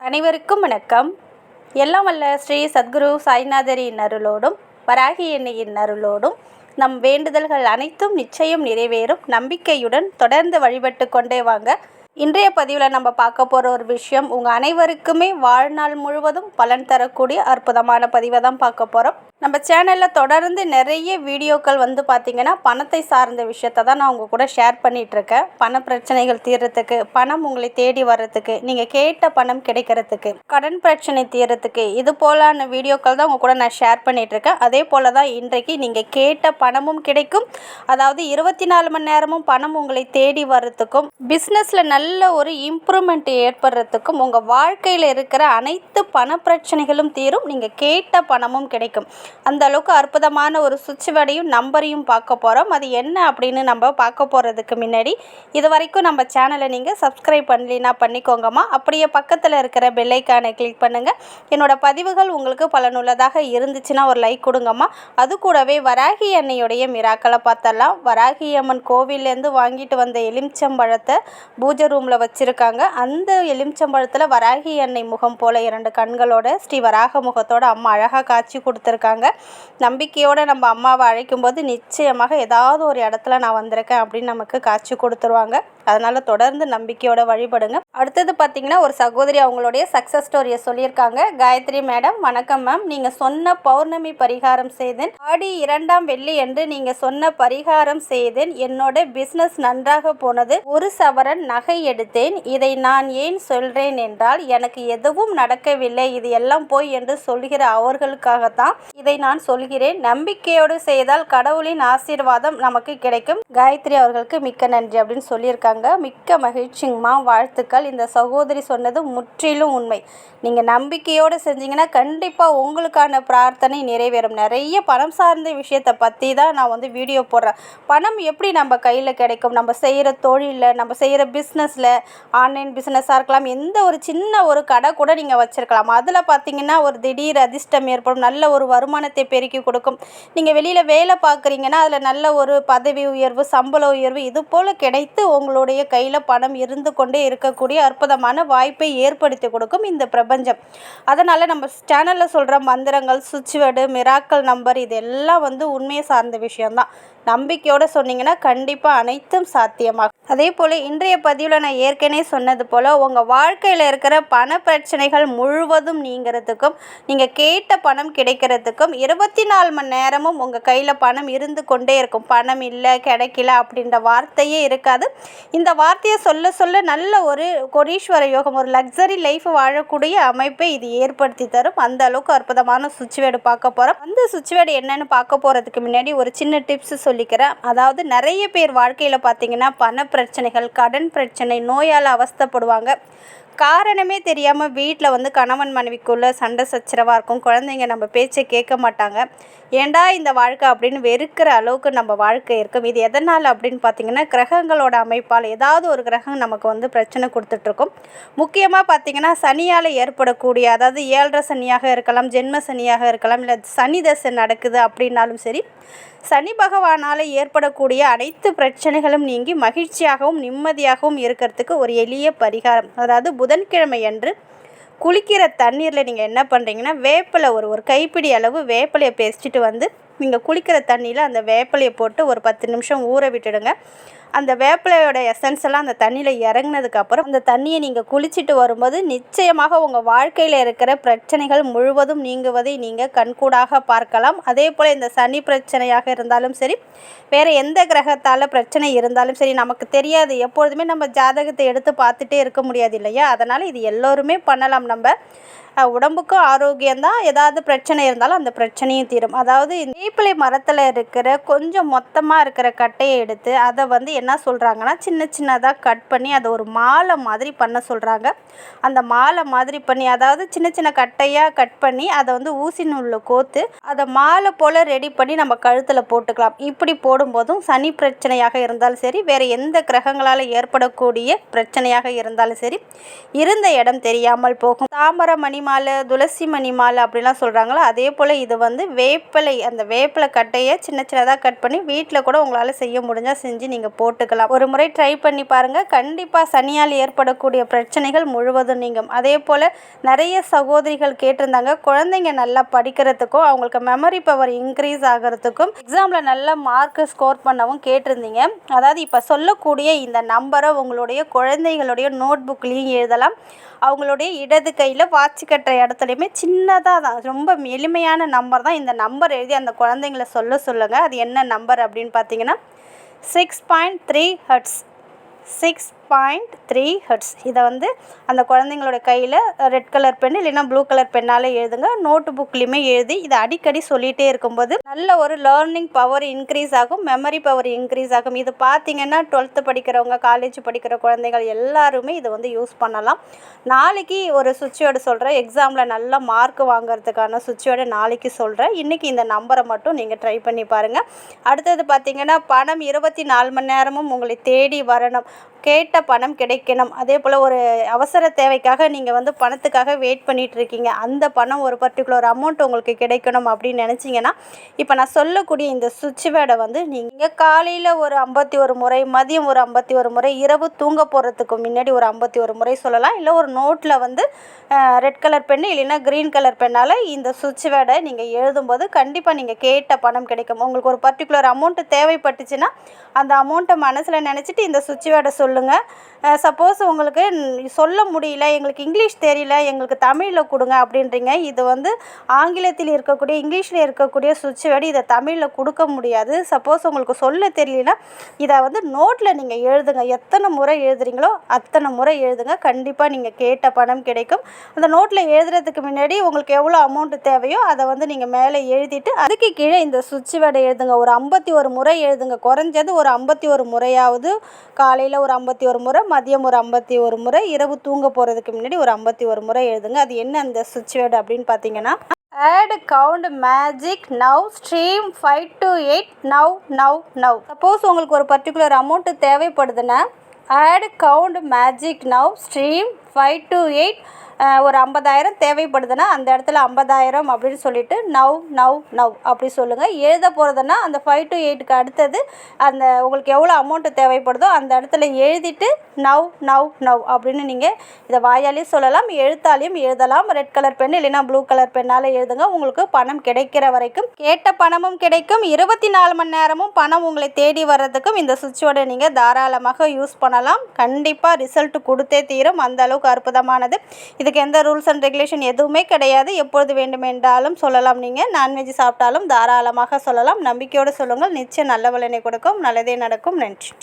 அனைவருக்கும் வணக்கம். எல்லாம் வல்ல ஸ்ரீ சத்குரு சாய்நாதரின் அருளோடும் வராகி அன்னையின் அருளோடும் நம் வேண்டுதல்கள் அனைத்தும் நிச்சயம் நிறைவேறும் நம்பிக்கையுடன் தொடர்ந்து வழிபட்டு கொண்டே வாங்க. இன்றைய பதிவில் நம்ம பார்க்க போகிற ஒரு விஷயம் உங்கள் அனைவருக்குமே வாழ்நாள் முழுவதும் பலன் தரக்கூடிய அற்புதமான பதிவை தான் பார்க்க போகிறோம். நம்ம சேனலில் தொடர்ந்து நிறைய வீடியோக்கள் பார்த்திங்கன்னா பணத்தை சார்ந்த விஷயத்தை தான் நான் உங்கள் கூட ஷேர் பண்ணிகிட்ருக்கேன். பண பிரச்சனைகள் தீர்றதுக்கு, பணம் உங்களை தேடி வர்றதுக்கு, நீங்கள் கேட்ட பணம் கிடைக்கிறதுக்கு, கடன் பிரச்சனை தீர்றதுக்கு, இது போலான வீடியோக்கள் தான் உங்கள் கூட நான் ஷேர் பண்ணிகிட்ருக்கேன். அதே போல் தான் இன்றைக்கு நீங்கள் கேட்ட பணமும் கிடைக்கும். அதாவது 24 மணி நேரமும் பணம் உங்களை தேடி வர்றதுக்கும், பிஸ்னஸில் நல்ல ஒரு இம்ப்ரூவ்மெண்ட் ஏற்படுறதுக்கும், உங்கள் வாழ்க்கையில் இருக்கிற அனைத்து பண பிரச்சனைகளும் தீரும். நீங்கள் கேட்ட பணமும் கிடைக்கும். அந்த அளவுக்கு அற்புதமான ஒரு சுவிட்ச் நம்பரையும் பார்க்க போகிறோம். அது என்ன அப்படின்னு நம்ம பார்க்க போகிறதுக்கு முன்னாடி இது வரைக்கும் நம்ம சேனலை நீங்கள் சப்ஸ்கிரைப் பண்ணலினா பண்ணிக்கோங்கம்மா. அப்படியே பக்கத்தில் இருக்கிற பெல் ஐக்கானை கிளிக் பண்ணுங்கள். என்னோடய பதிவுகள் உங்களுக்கு பலனுள்ளதாக இருந்துச்சுன்னா ஒரு லைக் கொடுங்கம்மா. அது கூடவே வராகி அன்னையுடைய மிராக்களை பார்த்தலாம். வராகி அம்மன் கோவிலேருந்து வாங்கிட்டு வந்த எலுமிச்சம்பழத்தை பூஜை ரூமில் வச்சுருக்காங்க. அந்த எலுமிச்சம்பழத்தில் வராகி அன்னை முகம் போல் 2 கண்களோட ஸ்ரீ வராக முகத்தோட அம்மா அழகாக காட்சி கொடுத்துருக்காங்க. நம்பிக்கையோடு நம்ம அம்மாவை அழைக்கும்போது நிச்சயமாக ஏதாவது ஒரு இடத்துல நான் வந்திருக்கேன் அப்படின்னு நமக்கு காட்சி கொடுத்துருவாங்க. அதனால் தொடர்ந்து நம்பிக்கையோட வழிபடுங்க. அடுத்தது பார்த்திங்கன்னா ஒரு சகோதரி அவங்களுடைய சக்ஸஸ் ஸ்டோரியை சொல்லியிருக்காங்க. காயத்ரி மேடம், வணக்கம் மேம். நீங்கள் சொன்ன பௌர்ணமி பரிகாரம் செய்தேன். ஆடி 2ஆம் வெள்ளி என்று நீங்கள் சொன்ன பரிகாரம் செய்தேன். என்னோட பிஸ்னஸ் நன்றாக போனது. 1 சவரன் நகை எடுத்தேன். இதை நான் ஏன் சொல்கிறேன் என்றால் எனக்கு எதுவும் நடக்கவில்லை, இது எல்லாம் போய் என்று சொல்கிற அவர்களுக்காகத்தான் இதை நான் சொல்கிறேன். நம்பிக்கையோடு செய்தால் கடவுளின் ஆசீர்வாதம் நமக்கு கிடைக்கும். காயத்ரி அவர்களுக்கு மிக்க நன்றி அப்படின்னு சொல்லியிருக்காங்க. மிக்க மகிழ்ச்சிங்கம்மா, வாழ்த்துக்கள். இந்த சகோதரி சொன்னது முற்றிலும் உண்மை. நீங்கள் நம்பிக்கையோடு செஞ்சீங்கன்னா கண்டிப்பாக உங்களுக்கான பிரார்த்தனை நிறைவேறும். நிறைய பணம் சார்ந்த விஷயத்தை பற்றி தான் நான் வீடியோ போடுறேன். பணம் எப்படி நம்ம கையில் கிடைக்கும்? நம்ம செய்கிற தொழிலில், நம்ம செய்கிற பிஸ்னஸில், ஆன்லைன் பிஸ்னஸாக இருக்கலாம், எந்த ஒரு சின்ன ஒரு கடை கூட நீங்கள் வச்சுருக்கலாம். அதில் பார்த்திங்கன்னா ஒரு திடீர் அதிர்ஷ்டம் ஏற்படும், நல்ல ஒரு வருமானத்தை பெருக்கி கொடுக்கும். நீங்கள் வெளியில் வேலை பார்க்குறீங்கன்னா அதில் நல்ல ஒரு பதவி உயர்வு, சம்பள உயர்வு இது போல் கிடைத்து உங்களுடைய கையில் பணம் இருந்து கொண்டே இருக்கக்கூடிய அற்புதமான வாய்ப்பை ஏற்படுத்தி கொடுக்கும் இந்த பிரபஞ்சம். அதனால் நம்ம சேனலில் சொல்கிற மந்திரங்கள், சுவிட்ச் வேர்டு, மிராக்கல் நம்பர் இதெல்லாம் உண்மையை சார்ந்த விஷயம்தான். நம்பிக்கையோடு சொன்னீங்கன்னா கண்டிப்பாக அனைத்தும் சாத்தியமாகும். அதே போல் இன்றைய பதிவில் நான் ஏற்கனவே சொன்னது போல் உங்கள் வாழ்க்கையில் இருக்கிற பண பிரச்சனைகள் முழுவதும் நீங்கிறதுக்கும், நீங்கள் கேட்ட பணம் கிடைக்கிறதுக்கும் 24 மணி நேரமும் உங்கள் கையில் பணம் இருந்து கொண்டே இருக்கும். பணம் இல்லை, கிடைக்கல அப்படின்ற வார்த்தையே இருக்காது. இந்த வார்த்தையை சொல்ல சொல்ல நல்ல ஒரு கோடீஸ்வர யோகம், ஒரு லக்ஸரி லைஃப் வாழக்கூடிய அமைப்பை இது ஏற்படுத்தி தரும். அந்த அளவுக்கு அற்புதமான சுவிட்ச் வேர்டு பார்க்க போகிறோம். அந்த சுவிட்ச் வேர்டு என்னன்னு பார்க்க போகிறதுக்கு முன்னாடி ஒரு சின்ன டிப்ஸ் சொல்லிக்கிறேன். அதாவது நிறைய பேர் வாழ்க்கையில் பார்த்தீங்கன்னா பண பிரச்சனைகள், கடன் பிரச்சனை, நோயால் அவஸ்தைப்படுவாங்க. காரணமே தெரியாமல் வீட்டில் கணவன் மனைவிக்குள்ளே சண்டை சச்சரவாக இருக்கும். குழந்தைங்க நம்ம பேச்சை கேட்க மாட்டாங்க. ஏண்டா இந்த வாழ்க்கை அப்படின்னு வெறுக்கிற அளவுக்கு நம்ம வாழ்க்கை இருக்கும். இது எதனால் அப்படின்னு பார்த்திங்கன்னா கிரகங்களோட அமைப்பால் ஏதாவது ஒரு கிரகம் நமக்கு பிரச்சனை கொடுத்துட்ருக்கும். முக்கியமாக பார்த்திங்கன்னா சனியால் ஏற்படக்கூடிய, அதாவது 7.5 சனியாக இருக்கலாம், ஜென்ம சனியாக இருக்கலாம், இல்லை சனி தசை நடக்குது அப்படின்னாலும் சரி, சனி பகவானால் ஏற்படக்கூடிய அனைத்து பிரச்சனைகளும் நீங்கி மகிழ்ச்சியாகவும் நிம்மதியாகவும் இருக்கிறதுக்கு ஒரு எளிய பரிகாரம். அதாவது புதன்கிழமை அன்று குளிக்கிற தண்ணீரில் நீங்கள் என்ன பண்ணுறீங்கன்னா வேப்பிலை ஒரு கைப்பிடி அளவு வேப்பிலையை பேசிட்டு நீங்கள் குளிக்கிற தண்ணியில் அந்த வேப்பிலையை போட்டு ஒரு 10 நிமிஷம் ஊற விட்டுடுங்க. அந்த வேப்பிலையோட எசன்ஸ் எல்லாம் அந்த தண்ணியில் இறங்கினதுக்கப்புறம் அந்த தண்ணியை நீங்கள் குளிச்சுட்டு வரும்போது நிச்சயமாக உங்கள் வாழ்க்கையில் இருக்கிற பிரச்சனைகள் முழுவதும் நீங்குவதை நீங்கள் கண்கூடாக பார்க்கலாம். அதே போல் இந்த சனி பிரச்சனையாக இருந்தாலும் சரி, வேறு எந்த கிரகத்தால் பிரச்சனை இருந்தாலும் சரி, நமக்கு தெரியாது. எப்பொழுதுமே நம்ம ஜாதகத்தை எடுத்து பார்த்துட்டே இருக்க முடியாது இல்லையா? அதனால் இது எல்லோருமே பண்ணலாம். நம்ம உடம்புக்கும் ஆரோக்கியம்தான். ஏதாவது பிரச்சனை இருந்தாலும் அந்த பிரச்சனையும் தீரும். அதாவது வேப்பிலை மரத்தில் இருக்கிற கொஞ்சம் மொத்தமாக இருக்கிற கட்டையை எடுத்து அதை என்ன சொல்கிறாங்கன்னா சின்ன சின்னதாக கட் பண்ணி அதை ஒரு மாலை மாதிரி பண்ண சொல்கிறாங்க. அந்த மாலை மாதிரி பண்ணி, அதாவது சின்ன சின்ன கட்டையாக கட் பண்ணி அதை ஊசி நூலில் கோத்து அதை மாலை போல் ரெடி பண்ணி நம்ம கழுத்தில் போட்டுக்கலாம். இப்படி போடும்போதும் சனி பிரச்சனையாக இருந்தாலும் சரி, வேறு எந்த கிரகங்களால் ஏற்படக்கூடிய பிரச்சனையாக இருந்தாலும் சரி, இருந்த இடம் தெரியாமல் போகும். தாமரை மணி மாலை, துளசி மணி மாலை அப்படிலாம் சொல்கிறாங்களோ அதே போல் இது வந்து வேப்பிலை, அந்த வேப்பிலை கட்டையை சின்ன சின்னதாக கட் பண்ணி வீட்டில் கூட உங்களால் செய்ய முடிஞ்சால் செஞ்சு நீங்கள் போட்டுக்கலாம். ஒரு முறை ட்ரை பண்ணி பாருங்கள். கண்டிப்பாக சனியால் ஏற்படக்கூடிய பிரச்சனைகள் முழுவதும் நீங்கும். அதே போல் நிறைய சகோதரிகள் கேட்டிருந்தாங்க, குழந்தைங்க நல்லா படிக்கிறதுக்கும் அவங்களுக்கு மெமரி பவர் இன்க்ரீஸ் ஆகிறதுக்கும் எக்ஸாமில் நல்ல மார்க்கு ஸ்கோர் பண்ணவும் கேட்டிருந்தீங்க. அதாவது இப்போ சொல்லக்கூடிய இந்த நம்பரை உங்களுடைய குழந்தைகளுடைய நோட் புக்லேயும் எழுதலாம். அவங்களுடைய இடது கையில் வாட்ச் கட்டுற இடத்துலையுமே சின்னதாக தான், ரொம்ப எளிமையான நம்பர் தான். இந்த நம்பர் எழுதி அந்த குழந்தைங்கள சொல்லுங்கள். அது என்ன நம்பர் அப்படின்னு பார்த்தீங்கன்னா 6.3 ஹெர்ட்ஸ். 6.3 ஹெர்ட்ஸ். இதை வந்து அந்த குழந்தைங்களோட கையில் ரெட் கலர் பென் இல்லைன்னா ப்ளூ கலர் பென்னால் எழுதுங்க. நோட்டு புக்லேயுமே எழுதி இதை அடிக்கடி சொல்லிகிட்டே இருக்கும்போது நல்ல ஒரு லேர்னிங் பவர் இன்க்ரீஸ் ஆகும், மெமரி பவர் இன்க்ரீஸ் ஆகும். இது பார்த்திங்கன்னா 12th படிக்கிறவங்க, காலேஜ் படிக்கிற குழந்தைகள் எல்லாருமே இதை வந்து யூஸ் பண்ணலாம். நாளைக்கு ஒரு சுவிட்ச் வேர்டு சொல்கிறேன். எக்ஸாமில் நல்ல மார்க் வாங்குறதுக்கான சுவிட்ச் வேர்டு நாளைக்கு சொல்கிறேன். இன்றைக்கி இந்த நம்பரை மட்டும் நீங்கள் ட்ரை பண்ணி பாருங்கள். அடுத்தது பார்த்திங்கன்னா பணம் 24 மணி நேரமும் உங்களை தேடி வரணும், கேட்ட பணம் கிடைக்கணும். அதே போல் ஒரு அவசர தேவைக்காக நீங்கள் வந்து பணத்துக்காக வெயிட் பண்ணிகிட்டு இருக்கீங்க, அந்த பணம் ஒரு பர்டிகுலர் அமௌண்ட் உங்களுக்கு கிடைக்கணும் அப்படின்னு நினச்சிங்கன்னா இப்போ நான் சொல்லக்கூடிய இந்த சுவிட்ச் வேர்டை வந்து நீங்கள் காலையில் ஒரு 51 முறை, மதியம் ஒரு 51 முறை, இரவு தூங்க போகிறதுக்கு முன்னாடி ஒரு 51 முறை சொல்லலாம். இல்லை ஒரு நோட்டில் வந்து ரெட் கலர் பென்னு இல்லைன்னா க்ரீன் கலர் பென்னால் இந்த சுவிட்ச் வேர்டை நீங்கள் எழுதும்போது கண்டிப்பாக நீங்கள் கேட்ட பணம் கிடைக்கும். உங்களுக்கு ஒரு பர்டிகுலர் அமௌண்ட்டு தேவைப்பட்டுச்சுன்னா அந்த அமௌண்ட்டை மனசில் நினச்சிட்டு இந்த சுவிட்ச் வேர்டை சொல்லுங்கள். சப்போஸ் உங்களுக்கு சொல்ல முடியல, எங்களுக்கு இங்கிலீஷ் தெரியல, எங்களுக்கு தமிழில் கொடுங்க அப்படின்றீங்க, இது வந்து ஆங்கிலத்தில் இருக்கக்கூடிய, இங்கிலீஷில் இருக்கக்கூடிய சுவிட்ச் வேர்டு, இதை தமிழில் கொடுக்க முடியாது. சப்போஸ் உங்களுக்கு சொல்ல தெரியலனா இதை வந்து நோட்டில் நீங்கள் எழுதுங்க. எத்தனை முறை எழுதுறீங்களோ அத்தனை முறை எழுதுங்க. கண்டிப்பாக நீங்கள் கேட்ட பணம் கிடைக்கும். அந்த நோட்டில் எழுதுறதுக்கு முன்னாடி உங்களுக்கு எவ்வளோ அமௌண்ட்டு தேவையோ அதை வந்து நீங்கள் மேலே எழுதிட்டு அதுக்கு கீழே இந்த சுவிட்ச் வேர்டை எழுதுங்க. ஒரு 51 முறை எழுதுங்க. குறைஞ்சது ஒரு 51 முறையாவது, காலையில் ஒரு 51 முறை, மதியம் ஒரு 51 முறை, இரவு தூங்க போகிறதுக்கு முன்னாடி ஒரு 51 முறை எழுதுங்க. அது என்ன அந்த சுவிட்ச் வேர்டு அப்படின்னு பார்த்தீங்கன்னா add count magic now stream 5 to 8 now. Suppose உங்களுக்கு ஒரு பர்டிகுலர் அமௌண்ட்டு தேவைப்படுதுன்னா add count magic now stream 5 to 8, ஒரு 50,000 தேவைப்படுதுன்னா அந்த இடத்துல 50,000 அப்படின்னு சொல்லிட்டு நவ் அப்படி சொல்லுங்கள். எழுத போகிறதுனா அந்த 5 to 8க்கு அடுத்தது அந்த உங்களுக்கு எவ்வளோ அமௌண்ட்டு தேவைப்படுதோ அந்த இடத்துல எழுதிட்டு நவ் அப்படின்னு நீங்கள் இதை வாயாலையும் சொல்லலாம், எழுத்தாலையும் எழுதலாம். ரெட் கலர் பென் இல்லைன்னா ப்ளூ கலர் பென்னால் எழுதுங்க. உங்களுக்கு பணம் கிடைக்கிற வரைக்கும் கேட்ட பணமும் கிடைக்கும். 24 மணி நேரமும் பணம் உங்களை தேடி வர்றதுக்கும் இந்த சுவிட்சோட நீங்கள் தாராளமாக யூஸ் பண்ணலாம். கண்டிப்பாக ரிசல்ட் கொடுத்தே தீரும். அந்த அளவுக்கு அற்புதமானது. இதுக்கு எந்த ரூல்ஸ் அண்ட் ரெகுலேஷன் எதுவுமே கிடையாது. எப்பொழுது வேண்டுமென்றாலும் சொல்லலாம். நீங்கள் நான்வெஜ் சாப்பிட்டாலும் தாராளமாக சொல்லலாம். நம்பிக்கையோடு சொல்லுங்கள். நிச்சயம் நல்ல பலனை கொடுக்கும். நல்லதே நடக்கும். நன்றி.